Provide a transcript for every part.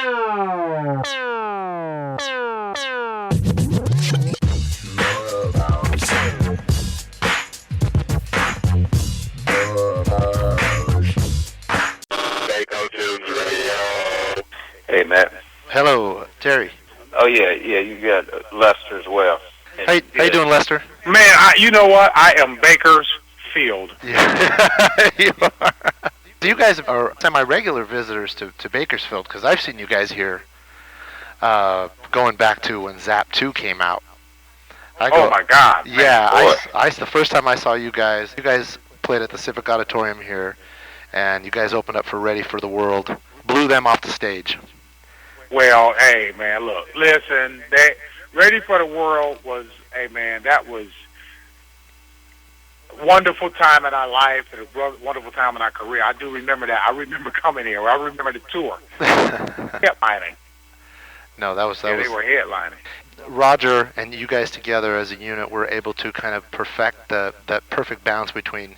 Hey, Matt. Hello, Terry. Oh, yeah, you got Lester as well. How you doing, Lester? Man, you know what? I am Bakersfield. Yeah. You are. So you guys are semi-regular visitors to Bakersfield, because I've seen you guys here going back to when Zapp 2 came out. Oh, my God. Yeah, the first time I saw you guys played at the Civic Auditorium here, and you guys opened up for Ready for the World. Blew them off the stage. Well, hey, man, look, listen, Ready for the World was, hey, man, that was a wonderful time in our life and a wonderful time in our career. I do remember that. I remember coming here. I remember the tour. Headlining. No, that was... They were headlining. Roger and you guys together as a unit were able to kind of perfect that perfect balance between,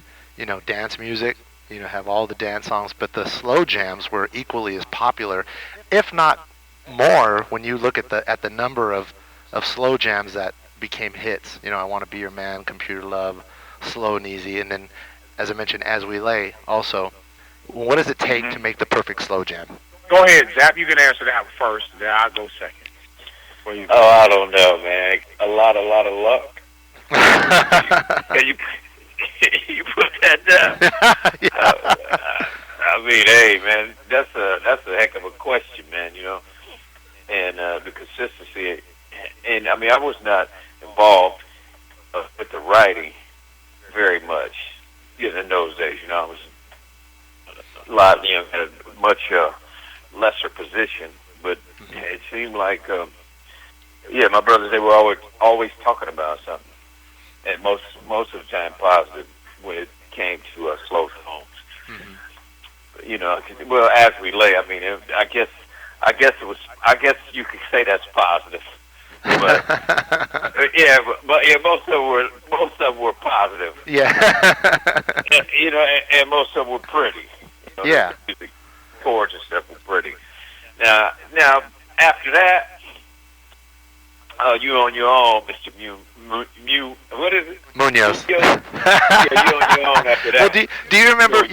dance music, have all the dance songs, but the slow jams were equally as popular, if not more, when you look at the number of slow jams that became hits. I Want to Be Your Man, Computer Love, Slow and Easy, and then, as I mentioned, As We Lay also. What does it take to make the perfect slow jam? Go ahead, Zapp. You can answer that first, then I'll go second. I don't know, man. A lot of luck. you put that down. I mean, hey, man, that's a heck of a question, man. And the consistency. And I mean, I was not involved with the writing very much. In those days, I was a lot, at a much lesser position. But it seemed like. My brothers, they were always talking about something, and most of the time positive when it came to slow songs. Mm-hmm. Well, As We Lay, I mean, I guess you could say that's positive, but most of them were positive. Yeah. and most of them were pretty. Yeah. The chords and stuff were pretty. Now after that. You on your own, Mr. What is it? Munoz. You on your own after that. Well, do you remember,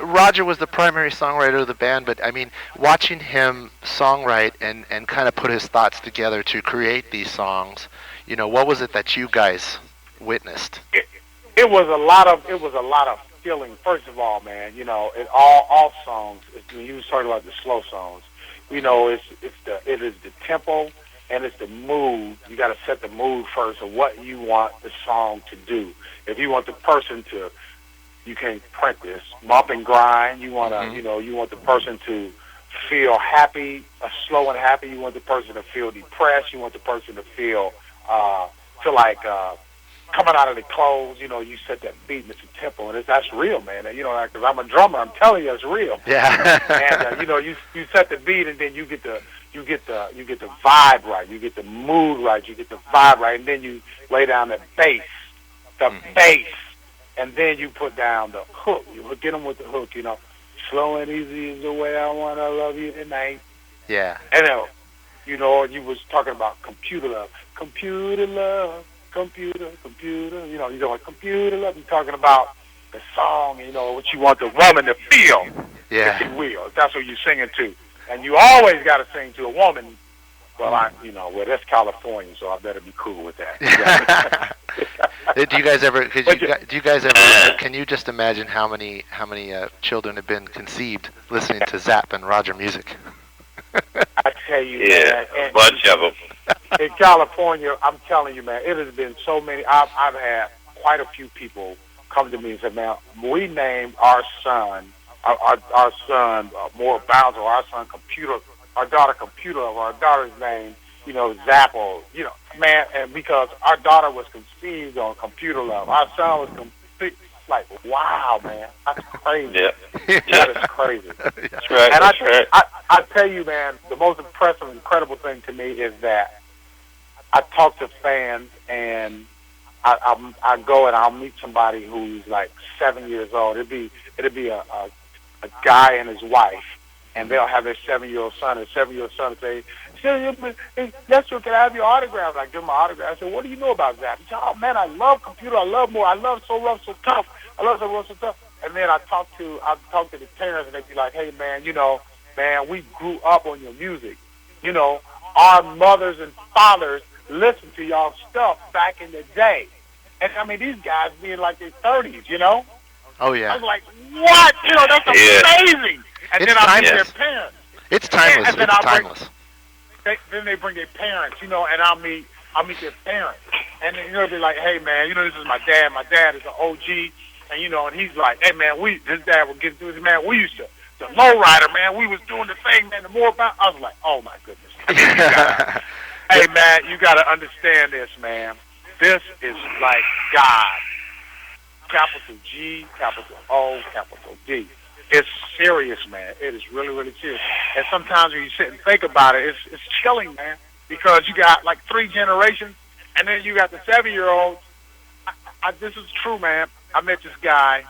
Roger was the primary songwriter of the band, but, I mean, watching him songwrite and kind of put his thoughts together to create these songs, what was it that you guys witnessed? It was a lot of feeling. First of all, man, in all songs, when you was talking about the slow songs, it is the tempo. And it's the mood. You got to set the mood first of what you want the song to do. If you want the person to, you can print this bump and grind. You want to, you want the person to feel happy, slow and happy. You want the person to feel depressed. You want the person to feel like coming out of the clothes. You set that beat and it's a tempo, and that's real, man. Because I'm a drummer, I'm telling you, it's real. Yeah. And you set the beat, and then you get the vibe right, you get the mood right, you get the vibe right, and then you lay down the bass, and then you put down the hook. You get them with the hook, slow and easy is the way I want to love you tonight. Yeah. And you was talking about computer love, computer love, computer, like computer love. You're talking about the song, what you want the woman to feel, if you will. That's what you're singing to. And you always got to sing to a woman. Well, that's California, so I better be cool with that. Do you guys ever? Can you just imagine how many children have been conceived listening to Zapp and Roger music? I tell you, man, a bunch of them. In California, I'm telling you, man, it has been so many. I've had quite a few people come to me and say, "Man, we named our son." Our son, Moore Bowser, our son, our daughter, Computer, our daughter's name, Zapp, man, and because our daughter was conceived on Computer Love, our son was conceived, like, wow, man, that's crazy. Yeah. That is crazy. That's right. And I tell you, man, the most impressive, incredible thing to me is that I talk to fans, and I go and I'll meet somebody who's like 7 years old. It'd be a guy and his wife, and they'll have their 7-year-old son, and 7-year-old son will say, "Hey, Lester, can I have your autograph?" I give him my autograph. I said, "What do you know about Zapp?" He said, "Oh man, I love computer. I love more. I love So Rough, So Tough. I love So Rough, So Tough." And then I talk to the parents, and they be like, "Hey man, man, we grew up on your music. Our mothers and fathers listened to y'all stuff back in the day." And I mean, these guys being like their 30s. Oh yeah. I was like, "What? That's amazing." And It's then I meet timeless. their parents. It's timeless. And then It's timeless. Then they bring their parents, and I'll meet their parents, and then they'll be like, "Hey man, this is my dad. My dad is an OG, and he's like, hey man, his dad would get through this, man. We used to the lowrider, man. We was doing the thing, man. The more about." I was like, "Oh my goodness." Hey man, you gotta understand this, man. This is like God. Capital G, capital O, capital D. It's serious, man. It is really, really serious. And sometimes when you sit and think about it, it's chilling, man, because you got like 3 generations, and then you got the 7-year-olds. This is true, man. I met this guy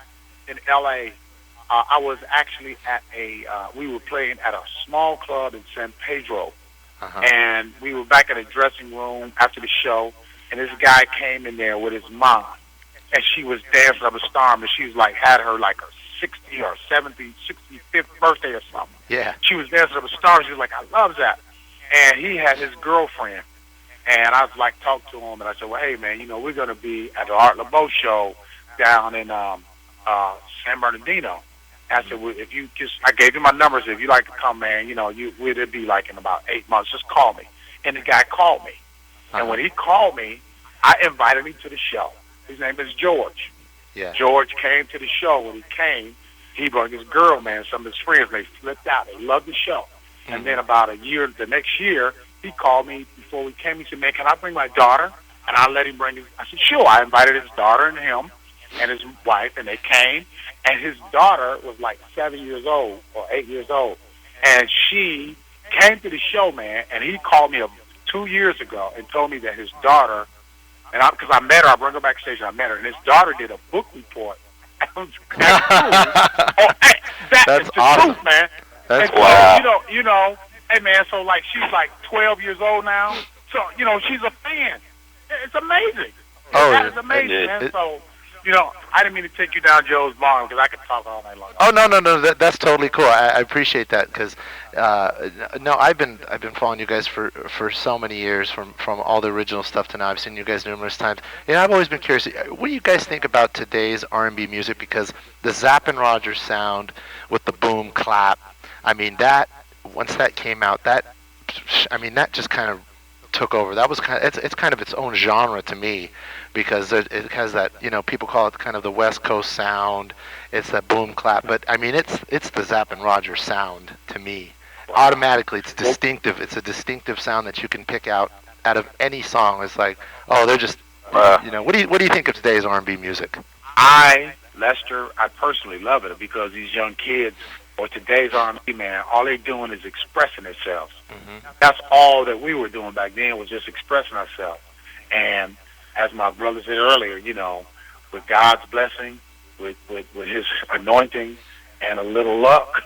in L.A. I was actually at we were playing at a small club in San Pedro, and we were back in a dressing room after the show, and this guy came in there with his mom, and she was dancing up a storm, and she was like, had her like a 60 or 70, 65th birthday or something. Yeah. She was dancing up a star. She was like, "I love that." And he had his girlfriend. And I was like, talked to him, and I said, "Well, hey, man, we're going to be at the Art LeBeau show down in San Bernardino." I said, "Well, if you I gave you my numbers. If you like to come, man, it'll be like in about 8 months. Just call me." And the guy called me. And when he called me, I invited him to the show. His name is George. Yeah. George came to the show. When he came, he brought his girl, man, some of his friends. They flipped out. They loved the show. And then about the next year, he called me before we came. He said, "Man, can I bring my daughter?" And I let him bring his. I said, "Sure." I invited his daughter and him and his wife, and they came. And his daughter was like 7 years old or 8 years old. And she came to the show, man, and he called me 2 years ago and told me that his daughter, because I met her, I brought her backstage, and I met her, and his daughter did a book report. That's awesome, truth, man. That's wow. Hey man, so like she's like 12 years old now, so she's a fan. It's amazing. That is amazing, man. So I didn't mean to take you down Joe's barn because I could talk all night long. Oh no, that's totally cool. I appreciate that because I've been following you guys for so many years from all the original stuff to now. I've seen you guys numerous times. I've always been curious. What do you guys think about today's R&B music? Because the Zapp and Rogers sound with the boom clap. I mean that once that came out, that just kind of took over. That was it's kind of its own genre to me. Because it has that, people call it kind of the West Coast sound. It's that boom clap, but I mean, it's the Zapp and Rogers sound to me. Wow. Automatically, it's distinctive. It's a distinctive sound that you can pick out of any song. It's like, oh, they're just, What do you think of today's R&B music? Lester, I personally love it because these young kids or today's R&B, man, all they're doing is expressing themselves. Mm-hmm. That's all that we were doing back then was just expressing ourselves. And as my brother said earlier, with God's blessing, with His anointing, and a little luck,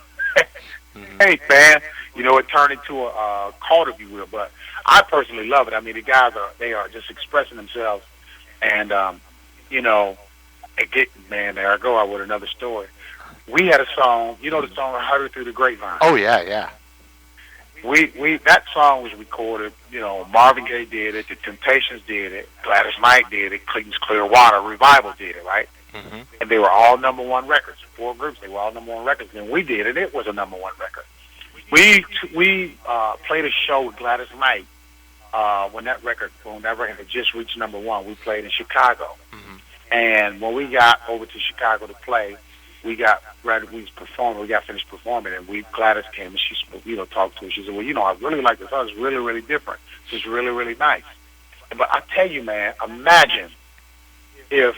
hey man, it turned into a cult, if you will. But I personally love it. I mean, the guys are just expressing themselves, and man, there I go with another story. We had a song, the song "I Heard It Through the Grapevine." Oh yeah. That song was recorded, Marvin Gaye did it, the Temptations did it, Gladys Knight did it, Creedence Clearwater Revival did it, right? Mm-hmm. And they were all #1 records. 4 groups, they were all #1 records. And we did it. It was a #1 record. We played a show with Gladys Knight when that record had just reached #1. We played in Chicago. Mm-hmm. And when we got over to Chicago to play, we got finished performing, and Gladys came and she talked to us. She said, "Well, I really like this. It's really, really different. It's really, really nice." But I tell you, man, imagine if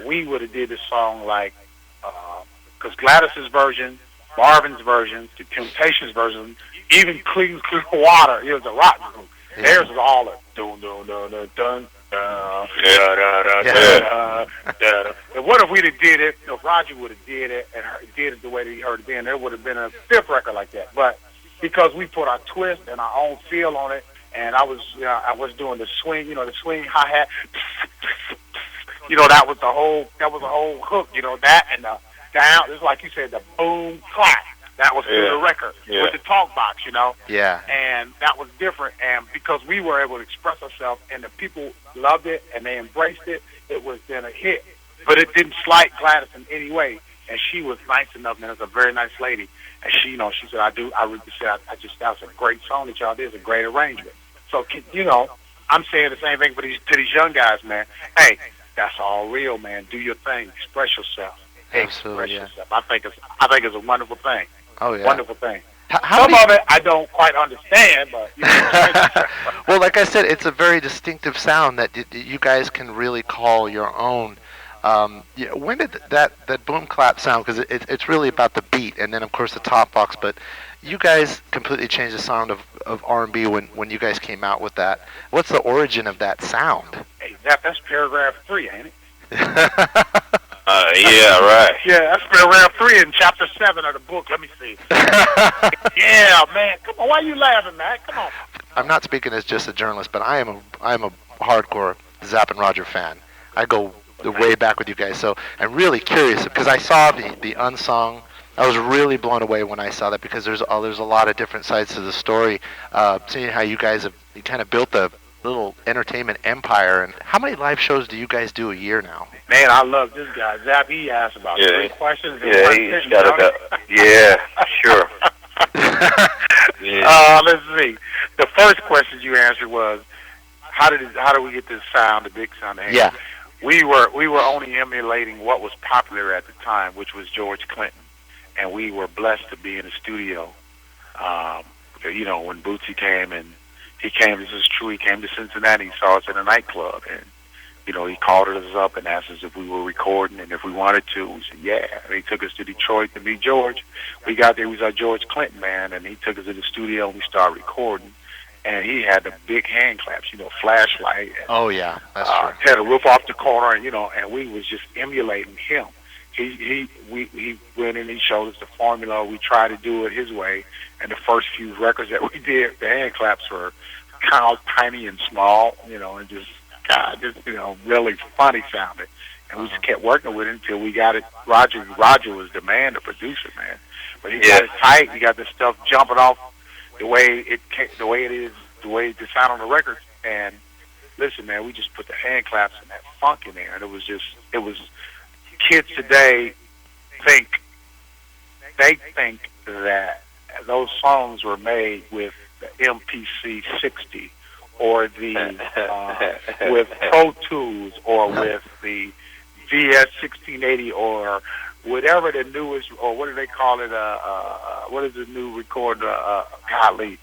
we would have did this song like, because Gladys's version, Marvin's version, the Temptations version, even Creedence Clearwater, it was a rock group. Yeah. Theirs was all a dun dun dun dun dun And what if we'd have did it? If Roger would have did it and did it the way that he heard it then, there would have been a fifth record like that. But because we put our twist and our own feel on it, and I was doing the swing, the swing hi hat. That was the whole hook. That and the down. It's like you said, the boom clap. That was through the record with the talk box, Yeah. And that was different. And because we were able to express ourselves and the people loved it and they embraced it, it was then a hit. But it didn't slight Gladys in any way. And she was nice enough, man. It was a very nice lady. And she, she said, I really said, that was a great song that y'all did. It's a great arrangement. So, I'm saying the same thing to these young guys, man. Hey, that's all real, man. Do your thing. Express yourself. Absolutely, Express yourself. I think it's a wonderful thing. Oh, yeah. Wonderful thing. Some of it I don't quite understand, but well, like I said, it's a very distinctive sound that you guys can really call your own. When did that boom clap sound? Because it's really about the beat, and then of course the top box. But you guys completely changed the sound of R&B when you guys came out with that. What's the origin of that sound? Hey, that's paragraph 3, ain't it? Yeah, right. Yeah, that's paragraph 3 in chapter 7 of the book. Let me see. Yeah, man. Come on, why are you laughing, man? Come on. I'm not speaking as just a journalist, but I am a hardcore Zapp and Roger fan. I go way back with you guys, so I'm really curious because I saw the unsung. I was really blown away when I saw that because there's a lot of different sides to the story. Seeing how you guys have kind of built a little entertainment empire. And how many live shows do you guys do a year now? Man, I love this guy. Zapp, he asked about 3 questions. Yeah, he's got it. Yeah, sure. Let's see. The first question you answered was, how did we get this sound, the big sound? Yeah. We were only emulating what was popular at the time, which was George Clinton, and we were blessed to be in the studio. When Bootsy came and he came, this is true. He came to Cincinnati. He saw us in a nightclub, and he called us up and asked us if we were recording and if we wanted to. We said yeah. And he took us to Detroit to meet George. We got there. We saw George Clinton, man, and he took us to the studio and we started recording. And he had the big hand claps, flashlight. And, oh yeah, that's true. Had a roof off the corner, and we was just emulating him. He went in, he showed us the formula. We tried to do it his way. And the first few records that we did, the hand claps were kind of tiny and small, and just really funny sounding. And we just kept working with it until we got it. Roger was the man, the producer, man. But he got it tight. He got the stuff jumping off the way it is, the way it sound on the records. And listen, man, we just put the hand claps and that funk in there, and it was. Kids today think that those songs were made with the MPC 60 or with Pro Tools or with the VS 1680 or whatever the newest, or what do they call it? What is the new record? Golly,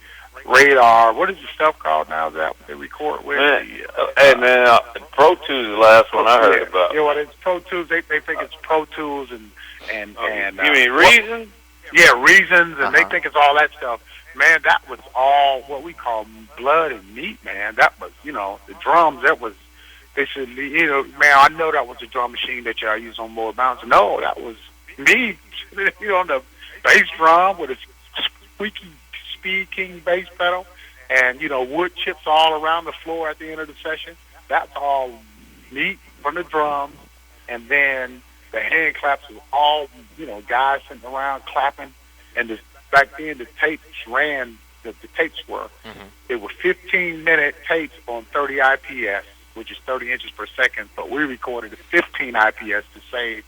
Radar. What is the stuff called now that they record with? Hey man, Pro Tools is the last one I heard about. Yeah, well, it's Pro Tools. They think it's Pro Tools and you mean Reasons? Yeah, Reasons, and they think it's all that stuff. Man, that was all what we call blood and meat, man. That was, the drums. That was. They said, man, I know that was a drum machine that y'all use on More Bounce. No, that was me, on the bass drum with a squeaky Speed King bass pedal, and wood chips all around the floor at the end of the session. That's all meat from the drums, and then the hand claps was all guys sitting around clapping. And back then the tapes ran. The tapes were they were 15-minute tapes on 30 IPS, which is 30 inches per second. But we recorded at 15 IPS to save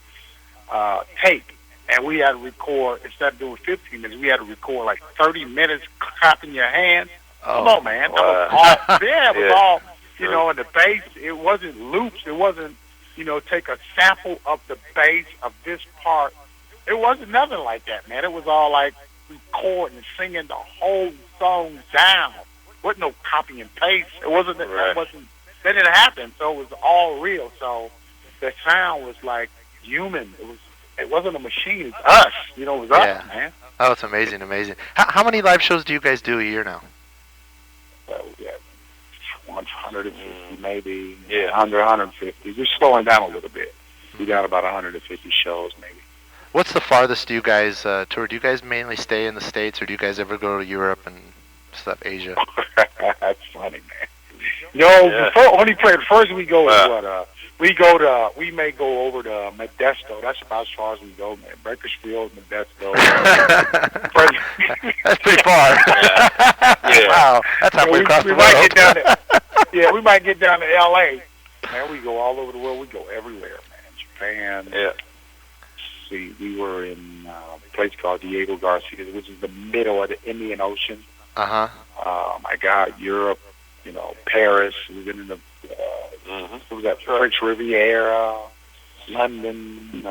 tape. And we had to record, instead of doing 15 minutes, we had to record like 30 minutes clapping your hands. Come on, man. That was all, it was all, and the bass, it wasn't loops. It wasn't, take a sample of the bass of this part. It wasn't nothing like that, man. It was all like recording and singing the whole song down. Wasn't no copy and paste. It wasn't, that didn't happen. So it was all real. So the sound was like human. It wasn't a machine. It's us. It was us, man. Oh, it's amazing. How many live shows do you guys do a year now? Well, we 150 maybe. Yeah. 150. We're slowing down a little bit. We got about 150 shows maybe. What's the farthest you guys tour? Do you guys mainly stay in the States, or do you guys ever go to Europe and stuff, Asia? That's funny, man. Before, when he played first, we go we may go over to Modesto. That's about as far as we go, man. Bakersfield, Modesto. That's pretty far. Yeah. Wow, that's halfway across the might world. get down to, we might get down to L.A. Man, we go all over the world. We go everywhere, man. Japan. Yeah. See, we were in a place called Diego Garcia, which is the middle of the Indian Ocean. My God, Europe, Paris. We've been in the what was that? French Riviera, London.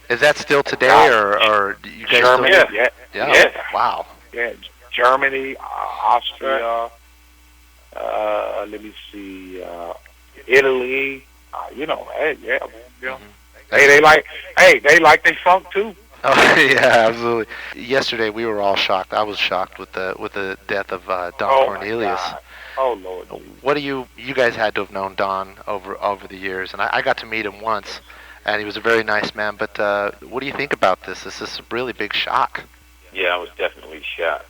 Is that still today, or do you guys Germany? still? Yeah. Wow. Yeah, Germany, Austria. Let me see, Italy. Hey, yeah, man. Hey, they like they funk too. Oh yeah, absolutely. Yesterday we were all shocked. I was shocked with the death of Don Cornelius. My God. Oh Lord. What do you guys had to have known Don over the years, and I got to meet him once, and he was a very nice man. But what do you think about this? This is a really big shock. Yeah, I was definitely shocked.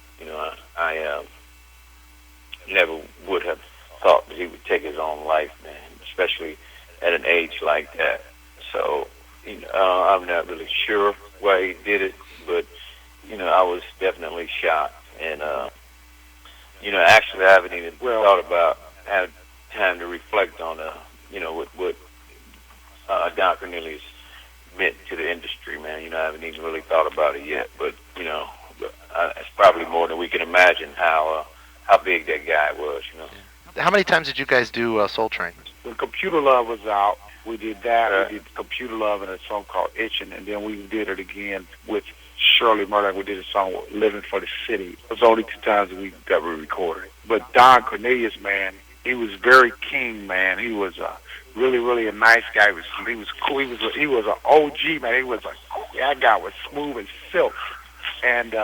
I never would have thought that he would take his own life, man, especially at an age like that. So, I'm not really sure why he did it, but, I was definitely shocked. And, actually I haven't even thought about, had time to reflect on, what Don Cornelius meant to the industry, man. I haven't even really thought about it yet, but, it's probably more than we can imagine how big that guy was, How many times did you guys do Soul Train? When Computer Love was out, we did that. We did Computer Love and a song called Itching, and then we did it again with Shirley Murdoch. We did a song Living for the City. It was only 2 times that we recorded. But Don Cornelius, man, he was very king, man. He was really, really a nice guy. He was cool. He was an OG, man. That guy was smooth as silk. And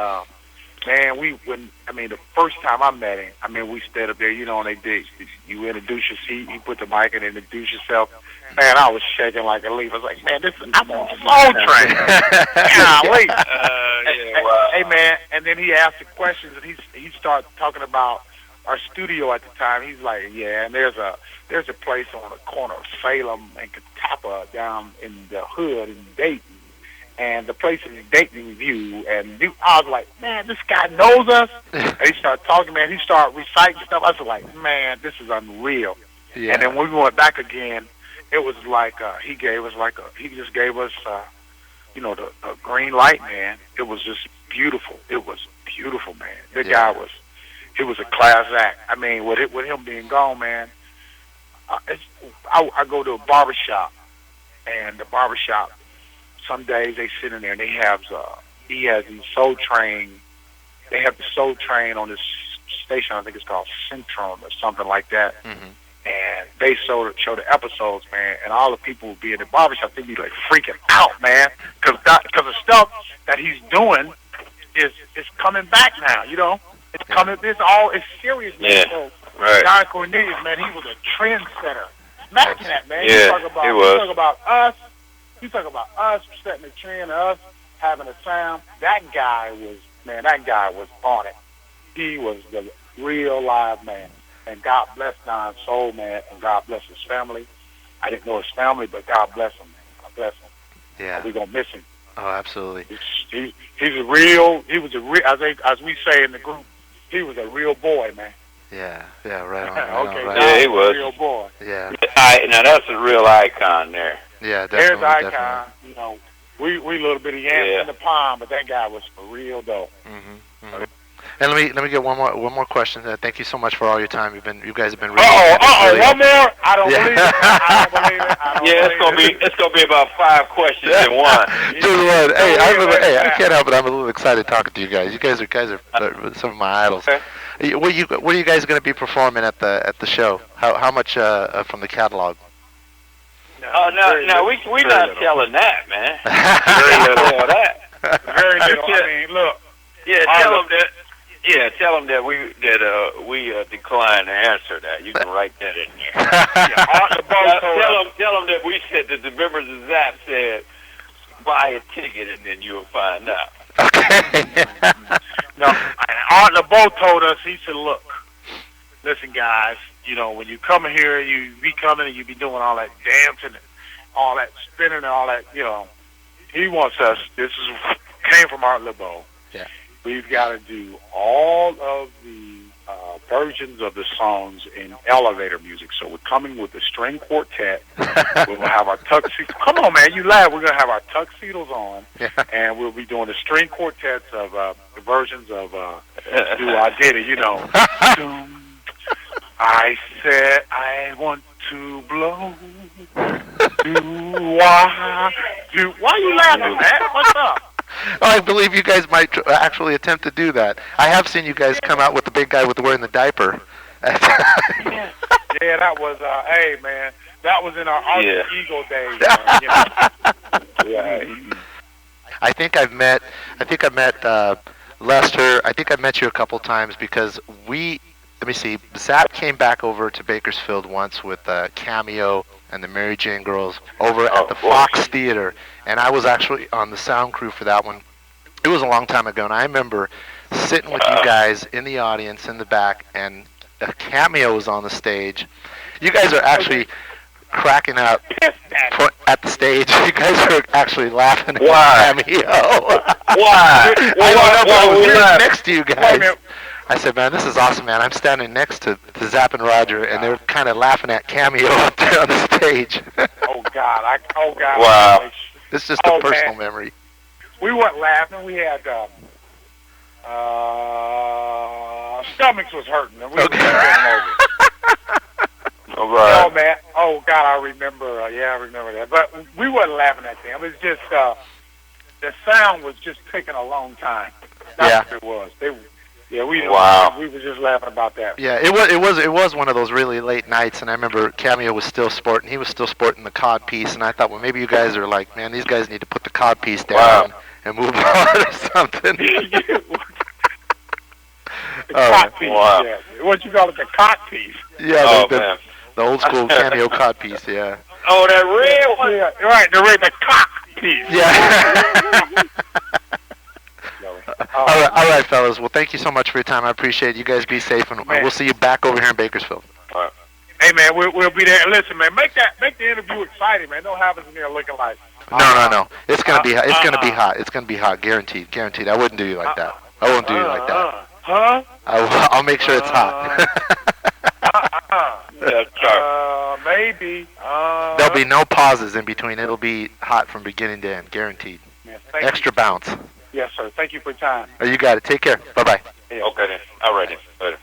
man, the first time I met him, we stayed up there, and they did. You introduce yourself, he put the mic and introduce yourself. Man, I was shaking like a leaf. I was like, man, I'm on the Soul Train. Golly. Hey, man, and then he asked the questions, and he started talking about our studio at the time. He's like, yeah, and there's a place on the corner of Salem and Catawba down in the hood in Dayton. And the place is Dayton View, and I was like, man, this guy knows us. And he started talking, man. He started reciting stuff. I was like, man, this is unreal. Yeah. And then when we went back again, it was like he just gave us, the green light, man. It was just beautiful. It was beautiful, man. The guy he was a class act. With him being gone, man, I go to a barbershop, and the barbershop, some days they sit in there and he has these Soul Train. They have the Soul Train on this station. I think it's called Centrum or something like that. Mm-hmm. And they show the episodes, man. And all the people would be in the barbershop. They'd be like freaking out, man, because the stuff that he's doing is coming back now. It's coming. It's serious, man. Yeah. So right. Don Cornelius, man, he was a trendsetter. Imagine that, man. Yeah, You talk about us. You talk about us setting the trend, us having a sound. That guy was on it. He was the real live man. And God bless Don's soul, man, and God bless his family. I didn't know his family, but God bless him, man. God bless him. Yeah. We're going to miss him. Oh, absolutely. He was a real, as we say in the group, he was a real boy, man. Yeah, right on. Okay, right. Yeah, he was. A real boy. Yeah. Now that's a real icon there. Yeah, definitely. There's icon. Definitely. We little bitty ants in the pond, but that guy was for real though. Mm-hmm. Mm-hmm. And let me get one more question. Thank you so much for all your time. You guys have been really. Really one more. I don't believe it. I don't believe it. It's gonna be about 5 questions in one. Hey, I can't help it. I'm a little excited talking to you guys. You guys are some of my idols. Okay. What are you guys going to be performing at the show? How much from the catalog? No, we're not telling that, man. Very little. Very little. Look. Yeah, tell them that. Yeah, tell them that we decline to answer that. You can write that in there. Tell them that we said that the members of Zapp said buy a ticket and then you'll find out. Okay. No, Art LeBeau told us, he said, look, listen, guys, you know, when you come here, you be coming and you be doing all that dancing and all that spinning and all that, you know. He wants us, came from Art LeBeau. Yeah. We've got to do all of the versions of the songs in elevator music. So we're coming with the string quartet. We'll have our tuxedos. Come on, man, you laugh. We're going to have our tuxedos on, and we'll be doing the string quartets of the versions of Do I Did It, you know. I said I want to blow. Why you laughing, man? What's up? I believe you guys might actually attempt to do that. I have seen you guys come out with the big guy wearing the diaper. Yeah, that was, hey, man, that was in our Alter Ego days, man, you know. Yeah. I think I've met Lester. I think I've met you a couple times because let me see, Zapp came back over to Bakersfield once with Cameo and the Mary Jane Girls over at the Fox Theater, and I was actually on the sound crew for that one. It was a long time ago, and I remember sitting with you guys in the audience in the back, and a Cameo was on the stage. You guys are actually cracking up at the stage. You guys are actually laughing at Cameo. Why? I was here next to you guys. I said, man, this is awesome, man. I'm standing next to Zapp and Roger, and they're kind of laughing at Cameo up there on the stage. Oh, God. Wow. It's just a personal memory. We weren't laughing. We had, stomachs was hurting, and we were getting over. All right. Oh, man. Oh, God, I remember. I remember that. But we wasn't laughing at them. It was just, the sound was just taking a long time. That's what it was. We were just laughing about that. Yeah, it was one of those really late nights, and I remember Cameo was still sporting. He was still sporting the cod piece, and I thought, well, maybe you guys are like, man, these guys need to put the cod piece down and move on or something. The cod piece. Wow. Yeah. What you call it, the cod piece? Yeah, the old school Cameo cod piece. Yeah. Oh, that red one. Yeah, right, the cock piece. Yeah. All right, fellas. Well, thank you so much for your time. I appreciate it. You guys be safe, and we'll see you back over here in Bakersfield. All right. Hey, man, we'll be there. Listen, man, make the interview exciting, man. Don't have us in there looking like. No. It's gonna be hot. It's gonna be hot. It's gonna be hot. Guaranteed. I wouldn't do you like that. I won't do you like that. I'll make sure it's hot. Maybe. There'll be no pauses in between. It'll be hot from beginning to end. Guaranteed. Yeah, Extra bounce. Yes, sir. Thank you for your time. You got it. Take care. Bye-bye. Okay, then. All right, then. Later.